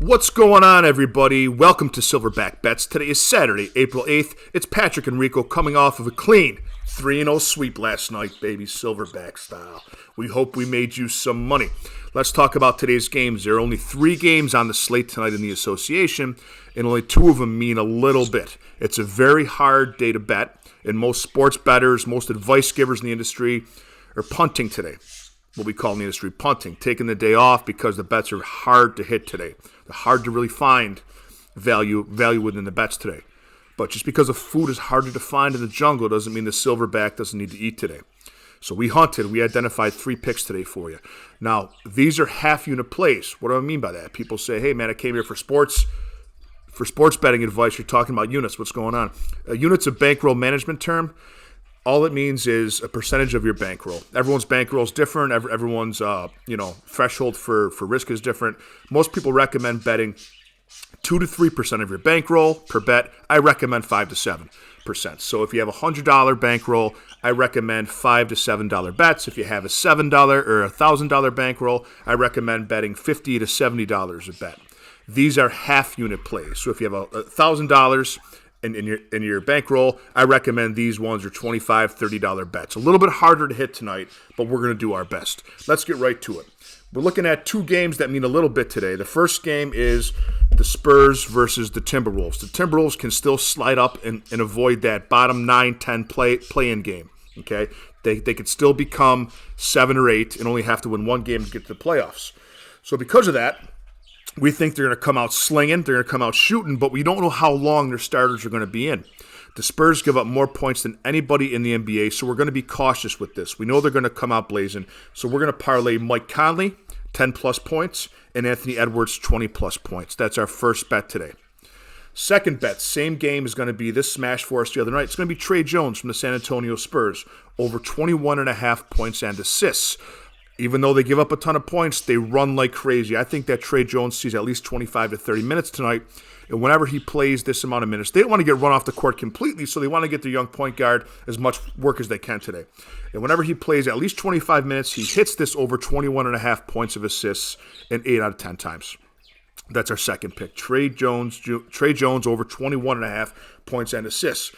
What's going on, everybody? Welcome to Silverback Bets. Today is Saturday, April 8th. It's Patrick and Rico coming off of a clean 3-0 sweep last night, baby, Silverback style. We hope we made you some money. Let's talk about today's games. There are only 3 games on the slate tonight in the association, and only 2 of them mean a little bit. It's a very hard day to bet, and most sports bettors, most advice givers in the industry are punting today. What we call in the industry punting, taking the day off because the bets are hard to hit today. They're hard to really find value within the bets today. But just because the food is harder to find in the jungle doesn't mean the silverback doesn't need to eat today. So we hunted. We identified 3 picks today for you. Now, these are half-unit plays. What do I mean by that? People say, hey, man, I came here for sports betting advice. You're talking about units. What's going on? A unit's a bankroll management term. All it means is a percentage of your bankroll. Everyone's bankroll is different. Everyone's threshold for risk is different. Most people recommend betting 2 to 3% of your bankroll per bet. I recommend 5 to 7%. So if you have a $100 bankroll, I recommend $5 to $7 bets. If you have a $7 or a $1,000 bankroll, I recommend betting $50 to $70 a bet. These are half-unit plays. So if you have a $1,000 in your bankroll, I recommend these ones are $25, $30 bets. A little bit harder to hit tonight, but we're going to do our best. Let's get right to it. We're looking at 2 games that mean a little bit today. The first game is the Spurs versus the Timberwolves. The Timberwolves can still slide up and avoid that bottom 9-10 play-in game. Okay, they could still become 7 or 8 and only have to win 1 game to get to the playoffs. So because of that, we think they're going to come out slinging, they're going to come out shooting, but we don't know how long their starters are going to be in. The Spurs give up more points than anybody in the NBA, so we're going to be cautious with this. We know they're going to come out blazing, so we're going to parlay Mike Conley, 10-plus points, and Anthony Edwards, 20-plus points. That's our first bet today. Second bet, same game is going to be this smash for us the other night. It's going to be Tre Jones from the San Antonio Spurs, over 21.5 points and assists. Even though they give up a ton of points, they run like crazy. I think that Tre Jones sees at least 25 to 30 minutes tonight. And whenever he plays this amount of minutes, they don't want to get run off the court completely, so they want to get their young point guard as much work as they can today. And whenever he plays at least 25 minutes, he hits this over 21.5 points of assists in 8 out of 10 times. That's our second pick. Tre Jones over 21.5 points and assists.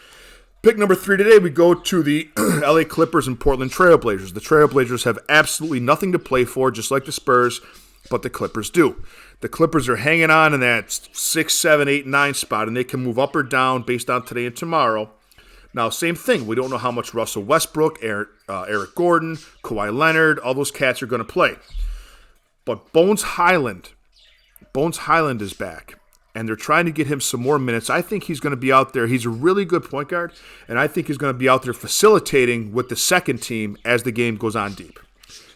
Pick number 3 today, we go to the LA Clippers and Portland Trail Blazers. The Trail Blazers have absolutely nothing to play for, just like the Spurs, but the Clippers do. The Clippers are hanging on in that 6, 7, 8, 9 spot, and they can move up or down based on today and tomorrow. Now, same thing. We don't know how much Russell Westbrook, Eric Gordon, Kawhi Leonard, all those cats are going to play. But Bones Highland is back. And they're trying to get him some more minutes. I think he's going to be out there. He's a really good point guard, and I think he's going to be out there facilitating with the second team as the game goes on deep.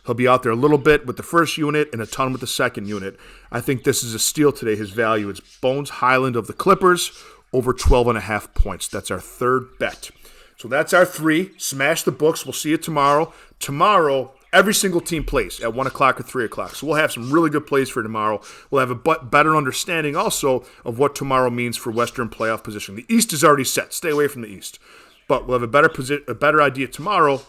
He'll be out there a little bit with the first unit and a ton with the second unit. I think this is a steal today, his value. It's Bones Highland of the Clippers over 12.5 points. That's our third bet. So that's our 3. Smash the books. We'll see you tomorrow. Tomorrow, every single team plays at 1 o'clock or 3 o'clock. So we'll have some really good plays for tomorrow. We'll have a better understanding also of what tomorrow means for Western playoff position. The East is already set. Stay away from the East. But we'll have a better idea tomorrow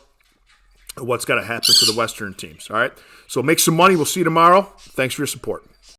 of what's got to happen for the Western teams. All right? So make some money. We'll see you tomorrow. Thanks for your support.